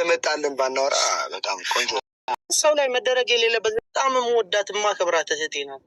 እየመጣልን ባናወራ በጣም ቆንጆ። ሰው ላይ መደረግ የሌለበት በጣም የምወዳት የማከብራት እህቴ ናት።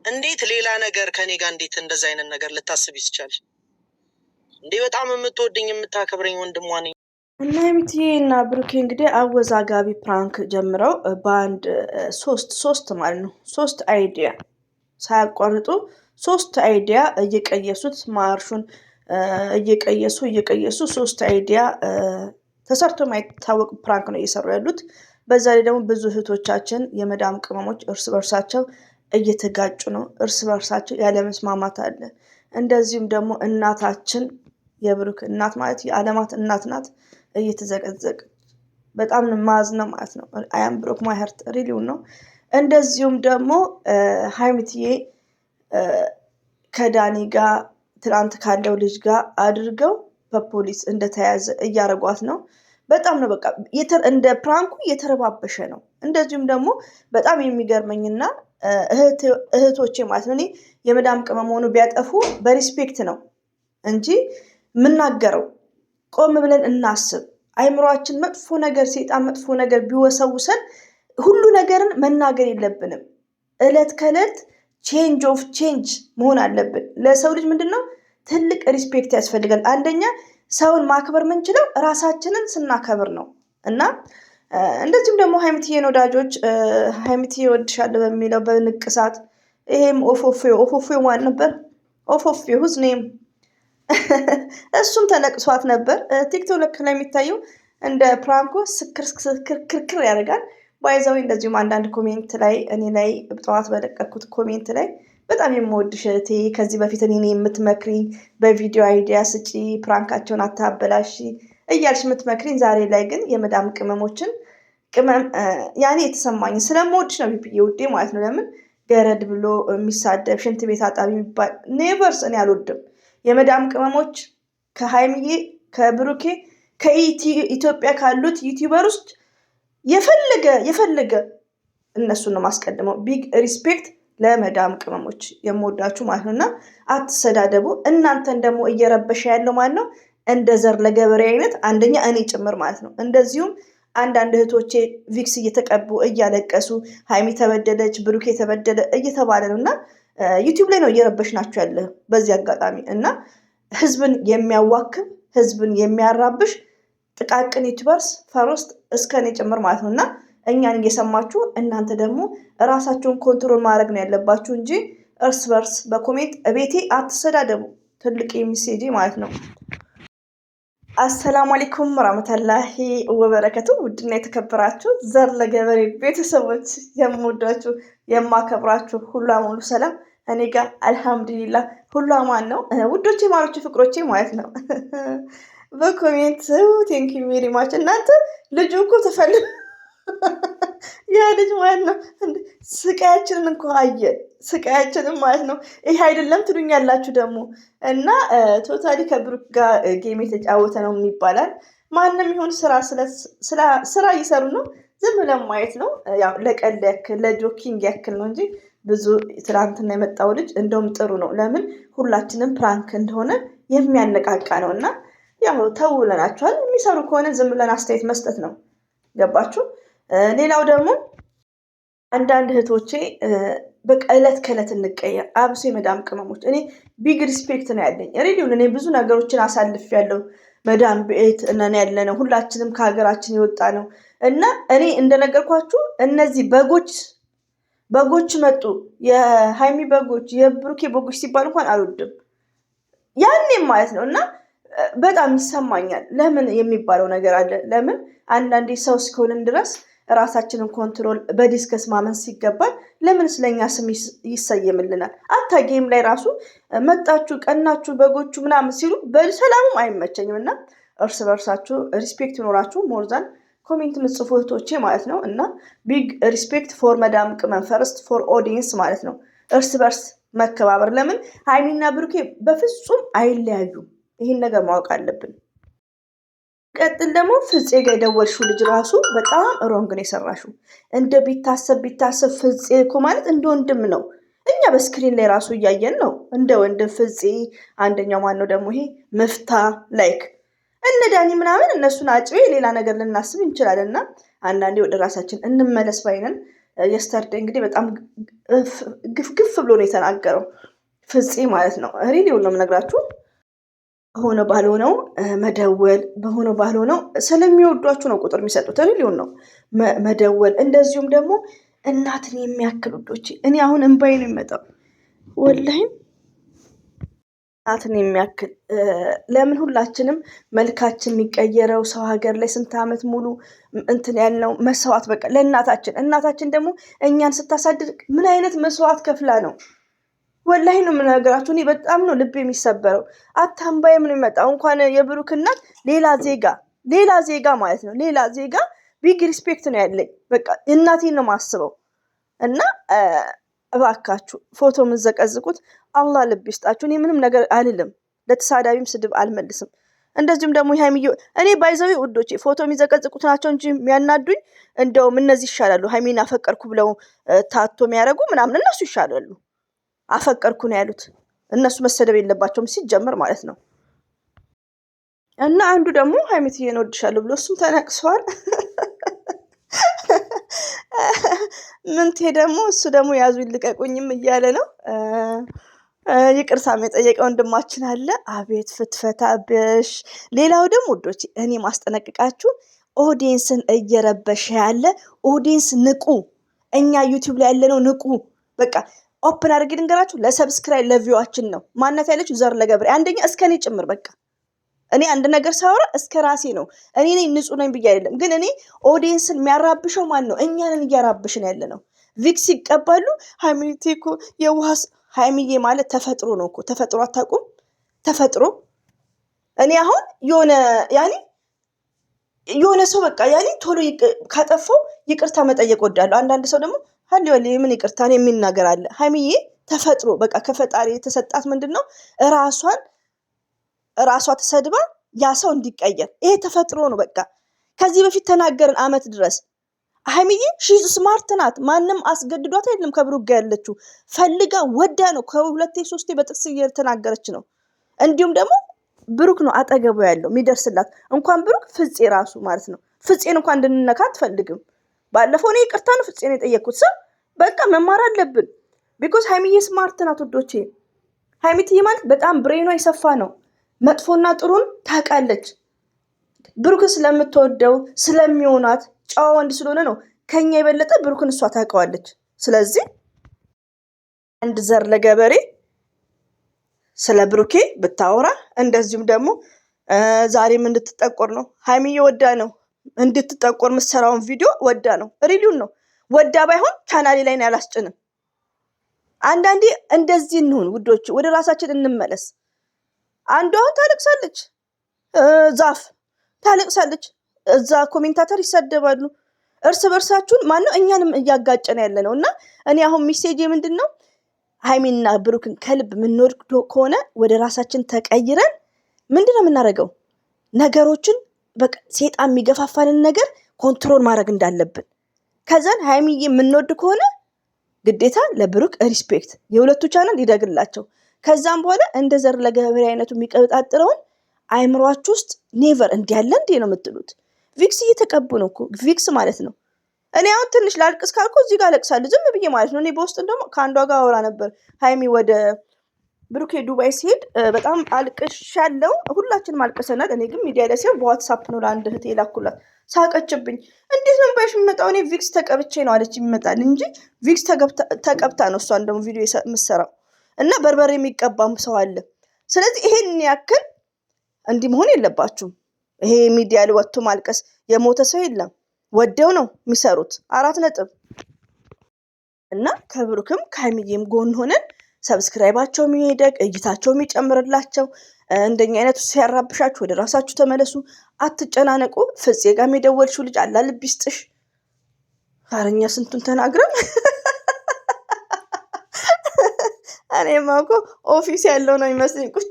እንዴት ሌላ ነገር ከኔ ጋር እንዴት እንደዛ አይነት ነገር ልታስብ ይችላል እንዴ? በጣም የምትወድኝ የምታከብረኝ ወንድሟ ነኝ። እና ሀይሚዬ እና ብሩኬ እንግዲህ አወዛጋቢ ፕራንክ ጀምረው በአንድ ሶስት ማለት ነው 3 አይዲያ ሳያቋርጡ 3 አይዲያ እየቀየሱት ማርሹን እየቀየሱ 3 አይዲያ ተሰርቶ የማይታወቅ ፕራንክ ነው እየሰሩ ያሉት። በዛ ላይ ደግሞ ብዙ እህቶቻችን የመዳም ቅመሞች እርስ በርሳቸው እየተጋጩ ነው። እርስ በርሳቸው ያለመስማማት አለ። እንደዚሁም ደግሞ እናታችን የብሩክ እናት ማለት የዓለማት እናት ናት እየተዘቀዘቀ በጣም ማዝ ነው ማለት ነው። አያም ብሩክ ማይ ሀርት ሪሊው ነው። እንደዚሁም ደግሞ ሀይሚዬ ከዳኒ ጋር ትናንት ካለው ልጅ ጋር አድርገው በፖሊስ እንደተያዘ እያረጓት ነው። በጣም ነው በቃ እንደ ፕራንኩ እየተረባበሸ ነው። እንደዚሁም ደግሞ በጣም የሚገርመኝና እህቶቼ ማለት ነው እኔ የመዳም ቅመም ሆኖ ቢያጠፉ በሪስፔክት ነው እንጂ የምናገረው ቆም ብለን እናስብ። አይምሯችን መጥፎ ነገር ሴጣን መጥፎ ነገር ቢወሰውሰን ሁሉ ነገርን መናገር የለብንም። እለት ከእለት ቼንጅ ኦፍ ቼንጅ መሆን አለብን። ለሰው ልጅ ምንድነው ትልቅ ሪስፔክት ያስፈልጋል። አንደኛ ሰውን ማክበር ምንችለው ራሳችንን ስናከብር ነው። እና እንደዚሁም ደግሞ ሀይሚዬን ወዳጆች ሀይሚዬ እወድሻለሁ በሚለው በንቅሳት ይሄም ኦፎፌ ማን ነበር? ኦፎፌ ሁዝ ኔም እሱም ተነቅሷት ነበር። ቲክቶክ ላይ የሚታየው እንደ ፕራንኮ ስክርክር ያደርጋል። ባይዘው እንደዚሁም አንዳንድ ኮሜንት ላይ እኔ ላይ ጠዋት በለቀኩት ኮሜንት ላይ በጣም የምወድሽ እህቴ ከዚህ በፊት እኔ የምትመክሪኝ በቪዲዮ አይዲያ ስጪ፣ ፕራንካቸውን አታበላሽ እያልሽ የምትመክሪኝ፣ ዛሬ ላይ ግን የመዳም ቅመሞችን ያኔ የተሰማኝ ስለምወድሽ ነው ብዬ ውዴ ማለት ነው። ለምን ገረድ ብሎ የሚሳደብ ሽንት ቤት አጣቢ የሚባል ኔቨርስ እኔ አልወድም። የመዳም ቅመሞች ከሀይሚዬ ከብሩኬ ከኢትዮጵያ ካሉት ዩቲዩበር ውስጥ የፈለገ እነሱን ነው ማስቀድመው። ቢግ ሪስፔክት ለመዳም ቅመሞች የምወዳችሁ ማለት ነው። እና አትሰዳደቡ። እናንተን ደግሞ እየረበሸ ያለው ማለት ነው እንደ ዘር ለገበሬ አይነት አንደኛ እኔ ጭምር ማለት ነው። እንደዚሁም አንዳንድ እህቶቼ ቪክስ እየተቀቡ እያለቀሱ ሀይሚ ተበደለች ብሩኬ ተበደለ እየተባለ ነው። እና ዩቲዩብ ላይ ነው እየረበሽናችሁ ያለ በዚህ አጋጣሚ። እና ህዝብን የሚያዋክብ ህዝብን የሚያራብሽ ጥቃቅን ዩቲዩበርስ ፈርስት እስከ እኔ ጭምር ማለት ነው። እና እኛን እየሰማችሁ እናንተ ደግሞ እራሳችሁን ኮንትሮል ማድረግ ነው ያለባችሁ እንጂ እርስ በርስ በኮሜንት እቤቴ አትሰዳደቡ። ትልቅ የሚሴጂ ማለት ነው። አሰላሙ አለይኩም ወራህመቱላሂ ወበረከቱ። ውድና የተከበራችሁ ዘር ለገበሬ ቤተሰቦች የምወዳችሁ የማከብራችሁ ሁሉ ሙሉ ሰላም እኔ ጋር አልሐምዱሊላህ ሁሉ አማን ነው። ውዶቼ ማሮቼ ፍቅሮቼ ማለት ነው። በኮሜንት ቴንክ ዩ ቬሪ ማች። እናንተ ልጁ እኮ ተፈልግ ያ ልጅ ማለት ነው ስቃያችንን እንኳ አየ ስቃያችንን ማለት ነው። ይሄ አይደለም ትሉኛላችሁ ደግሞ። እና ቶታሊ ከብሩክ ጋር ጌም የተጫወተ ነው ይባላል። ማንም ይሁን ስራ እየሰሩ ነው። ዝም ብለን ማየት ነው። ያው ለቀልድ ያክል ለጆኪንግ ያክል ነው እንጂ ብዙ ትናንትና የመጣው ልጅ እንደውም ጥሩ ነው። ለምን ሁላችንም ፕራንክ እንደሆነ የሚያነቃቃ ነው። እና ያው ተውለናቸዋል። የሚሰሩ ከሆነ ዝም ብለን አስተያየት መስጠት ነው። ገባችሁ? ሌላው ደግሞ አንዳንድ እህቶቼ በቃ እለት ከእለት እንቀየር። አብሶ የመዳም ቅመሞች እኔ ቢግ ሪስፔክት ነው ያለኝ። ሬዲዮን እኔ ብዙ ነገሮችን አሳልፍ ያለው መዳም ቤት እነን ያለ ነው። ሁላችንም ከሀገራችን የወጣ ነው። እና እኔ እንደነገርኳችሁ እነዚህ በጎች መጡ፣ የሀይሚ በጎች የብሩኬ በጎች ሲባል እንኳን አልወድም ያኔም ማለት ነው። እና በጣም ይሰማኛል። ለምን የሚባለው ነገር አለ። ለምን አንዳንዴ ሰው እስከሆንን ድረስ ራሳችንን ኮንትሮል በዲስከስ ማመን ሲገባል ለምን ስለኛ ስም ይሰየምልናል? አታጌም ላይ ራሱ መጣችሁ ቀናችሁ በጎቹ ምናምን ሲሉ በሰላሙም አይመቸኝም። እና እርስ በርሳችሁ ሪስፔክት ይኖራችሁ ሞርዛን ኮሜንት ምጽፉ እህቶቼ ማለት ነው። እና ቢግ ሪስፔክት ፎር መዳም ቅመም ፈርስት ፎር ኦዲየንስ ማለት ነው። እርስ በርስ መከባበር። ለምን ሀይሚና ብሩኬ በፍጹም አይለያዩም። ይህን ነገር ማወቅ አለብን። ቀጥል ደግሞ ፍፄ ጋር የደወልሽው ልጅ ራሱ በጣም ሮንግ ነው የሰራሽው። እንደ ቢታሰብ ፍፄ እኮ ማለት እንደ ወንድም ነው። እኛ በስክሪን ላይ ራሱ እያየን ነው እንደ ወንድም ፍፄ። አንደኛው ማን ነው ደግሞ ይሄ መፍታ ላይክ እነ ዳኒ ምናምን እነሱን አጭቤ ሌላ ነገር ልናስብ እንችላለንና አንዳንዴ ወደ ራሳችን እንመለስ ባይነን። የስተርዴ እንግዲህ በጣም ግፍ ብሎ ነው የተናገረው ፍፄ ማለት ነው። ሪሊውን ነው የምነግራችሁ። በሆነ ባልሆነው መደወል፣ በሆነ ባልሆነው ስለሚወዷችሁ ነው ቁጥር የሚሰጡት። ሪሊውን ነው መደወል። እንደዚሁም ደግሞ እናትን የሚያክል ውዶች፣ እኔ አሁን እንባይ ነው የሚመጣው ወላሂም እናትን የሚያክል ለምን ሁላችንም መልካችን የሚቀየረው ሰው ሀገር ላይ ስንት ዓመት ሙሉ እንትን ያልነው መስዋዕት በቃ ለእናታችን። እናታችን ደግሞ እኛን ስታሳድግ ምን አይነት መስዋዕት ከፍላ ነው። ወላሂ ነው የምነግራችሁ። እኔ በጣም ነው ልብ የሚሰበረው። አታምባዬ ምን ይመጣው እንኳን የብሩክ እናት ሌላ ዜጋ ማለት ነው ሌላ ዜጋ ቢግ ሪስፔክት ነው ያለኝ። በቃ እናቴን ነው ማስበው እና እባካችሁ ፎቶ የምዘቀዝቁት አላህ ልብ ይስጣችሁ። እኔ ምንም ነገር አልልም፣ ለተሳዳቢም ስድብ አልመልስም። እንደዚሁም ደግሞ ሃይሚዬ እኔ ባይዘዊ ውዶች ፎቶ የሚዘቀዝቁት ናቸው እንጂ የሚያናዱኝ እንደውም እነዚህ ይሻላሉ። ሃይሚን አፈቀርኩ ብለው ታቶ የሚያደርጉ ምናምን እነሱ ይሻላሉ። አፈቀርኩ ነው ያሉት እነሱ መሰደብ የለባቸውም ሲጀመር ማለት ነው። እና አንዱ ደግሞ ሃይሚትዬን እወድሻለሁ ብሎ እሱም ተነቅሷል። ምንቴ ደግሞ እሱ ደግሞ ያዙ ይልቀቁኝም እያለ ነው። ይቅርታም የጠየቀ ወንድማችን አለ። አቤት ፍትፈታብሽ። ሌላው ደግሞ ውዶች እኔ ማስጠነቅቃችሁ ኦዲየንስን እየረበሸ ያለ ኦዲየንስ ንቁ። እኛ ዩቲዩብ ላይ ያለነው ንቁ። በቃ ኦፕን አድርጌ ልንገራችሁ፣ ለሰብስክራይብ ለቪዋችን ነው። ማነት ያለችው ዘር ለገብሬ አንደኛ እስከኔ ጭምር በቃ እኔ አንድ ነገር ሳወራ እስከ ራሴ ነው። እኔ ንጹህ ነኝ ብዬ አይደለም፣ ግን እኔ ኦዲየንስን የሚያራብሸው ማን ነው? እኛንን እያራብሽን ያለ ነው። ቪክስ ይቀባሉ። ሃይሚቴ እኮ የውሃስ ሃይሚዬ ማለት ተፈጥሮ ነው እኮ። ተፈጥሮ አታውቁም? ተፈጥሮ እኔ አሁን የሆነ ሰው በቃ ቶሎ ካጠፋው ይቅርታ መጠየቅ ወዳለሁ። አንዳንድ ሰው ደግሞ ሀሊ ምን ይቅርታ ነው የሚናገር አለ። ሃይሚዬ ተፈጥሮ በቃ ከፈጣሪ የተሰጣት ምንድን ነው ራሷ ተሰድባ ያ ሰው እንዲቀየር፣ ይሄ ተፈጥሮ ነው። በቃ ከዚህ በፊት ተናገርን አመት ድረስ ሃይሚዬ ሺዝ ስማርት ናት። ማንም አስገድዷት አይደለም ከብሩክ ጋር ያለችው ፈልጋ ወዳ ነው። ከሁለቴ ሶስቴ በጥቅስ እየተናገረች ነው። እንዲሁም ደግሞ ብሩክ ነው አጠገቡ ያለው የሚደርስላት። እንኳን ብሩክ ፍፄ ራሱ ማለት ነው። ፍፄን እንኳን እንድንነካ አትፈልግም። ባለፈው እኔ ይቅርታ ነው ፍፄን የጠየቅኩት። ሰው በቃ መማር አለብን። ቢኮዝ ሃይሚዬ ስማርት ናት ወዶቼ። ሃይሚትዬ ማለት በጣም ብሬኗ የሰፋ ነው። መጥፎና ጥሩን ታውቃለች። ብሩክን ስለምትወደው ስለሚሆናት ጨዋ ወንድ ስለሆነ ነው ከኛ የበለጠ ብሩክን እሷ ታውቀዋለች። ስለዚህ አንድ ዘር ለገበሬ ስለ ብሩኬ ብታወራ፣ እንደዚሁም ደግሞ ዛሬም እንድትጠቆር ነው ሃይሚዬ ወዳ ነው እንድትጠቆር የምትሰራውን ቪዲዮ ወዳ ነው። ሪሊውን ነው ወዳ ባይሆን ካናሌ ላይ ነው ያላስጭንም። አንዳንዴ እንደዚህ እንሁን ውዶች፣ ወደ ራሳችን እንመለስ። አንዷ ታለቅሳለች፣ ዛፍ ታለቅሳለች፣ እዛ ኮሜንታተር ይሳደባሉ። እርስ በርሳችሁን ማነው እኛንም እያጋጨን ያለ ነው። እና እኔ አሁን ሚሴጅ ምንድን ነው ሃይሚና ብሩክን ከልብ የምንወድ ከሆነ ወደ ራሳችን ተቀይረን ምንድን ነው የምናደርገው? ነገሮችን በቃ ሴጣን የሚገፋፋንን ነገር ኮንትሮል ማድረግ እንዳለብን። ከዛን ሃይሚዬ የምንወድ ከሆነ ግዴታ ለብሩክ ሪስፔክት፣ የሁለቱ ቻናል ይደግላቸው። ከዛም በኋላ እንደ ዘር ለገበሬ አይነቱ የሚቀበጣጥረውን አይምሯችሁ ውስጥ ኔቨር እንዲያለ እንዴ ነው የምትሉት? ቪክስ እየተቀቡ ነው እኮ ቪክስ ማለት ነው። እኔ አሁን ትንሽ ላልቅስ ካልኩ እዚህ ጋር ለቅሳለሁ ዝም ብዬ ማለት ነው። እኔ በውስጥ ደግሞ ከአንዷ ጋር አወራ ነበር። ሃይሚ ወደ ብሩኬ ዱባይ ሲሄድ በጣም አልቅሻለሁ። ሁላችንም አልቅሰናል። እኔ ግን ሚዲያ ላይ ሲሆን በዋትሳፕ ነው ለአንድ እህቴ ላኩላት። ሳቀችብኝ። እንዴት ነው ባይሽ የሚመጣው? እኔ ቪክስ ተቀብቼ ነው አለች የሚመጣል እንጂ ቪክስ ተቀብታ ነው እሷን ደግሞ ቪዲዮ የምትሰራው። እና በርበሬ የሚቀባም ሰው አለ። ስለዚህ ይሄን ያክል እንዲህ መሆን የለባችሁም። ይሄ ሚዲያ ላይ ወጥቶ ማልቀስ፣ የሞተ ሰው የለም። ወደው ነው የሚሰሩት። 4 ነጥብ። እና ከብሩክም ከሃይሚዬም ጎን ሆነን ሰብስክራይባቸው የሚሄደግ እይታቸው የሚጨምርላቸው እንደኛ አይነቱ ሲያራብሻችሁ ወደ ራሳችሁ ተመለሱ። አትጨናነቁ። ፍፄ ጋር የደወልሽው ልጅ አላ ልብ ይስጥሽ። አረኛ ስንቱን ተናግረን እኔማ እኮ ኦፊስ ያለው ነው የሚመስለኝ። ቁጭ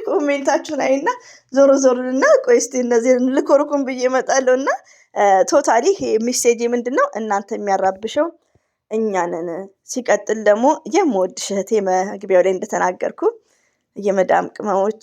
ኮሜንታችሁን አይና ዞሮ ዞሮና ቆይ እስቲ እነዚህ ልኮርኩም ብዬ እመጣለሁ። እና ቶታሊ ይሄ ሜሴጅ ምንድነው እናንተ የሚያራብሸው እኛንን። ሲቀጥል ደግሞ የምወድሽ እህቴ መግቢያው ላይ እንደተናገርኩ የመዳም ቅመሞች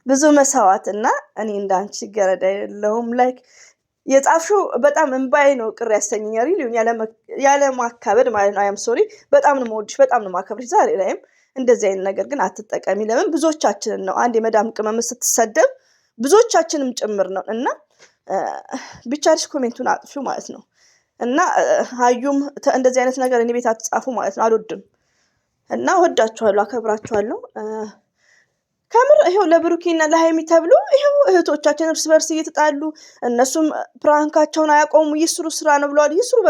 ብዙ መስዋዕት እና እኔ እንዳንቺ ገረድ አይደለሁም። ላይክ የጻፍሽው በጣም እንባዬ ነው ቅር ያሰኘኛል። ያለ ማካበድ ማለት ነው። አያም ሶሪ። በጣም ነው የምወድሽ፣ በጣም ነው የማከብርሽ። ዛሬ ላይም እንደዚህ አይነት ነገር ግን አትጠቀሚ። ለምን ብዙዎቻችንን ነው አንድ የመዳም ቅመም ስትሰደብ ብዙዎቻችንም ጭምር ነው እና ቢቻልሽ ኮሜንቱን አጥፊ ማለት ነው። እና ሀዩም እንደዚህ አይነት ነገር እኔ ቤት አትጻፉ ማለት ነው። አልወድም እና ወዳችኋለሁ፣ አከብራችኋለሁ። ከምር ይሄው ለብሩኬና ለሃይሚ ተብሎ ይሄው እህቶቻችን እርስ በርስ እየተጣሉ እነሱም ፕራንካቸውን አያቆሙ። ይስሩ፣ ስራ ነው ብለዋል። ይስሩ።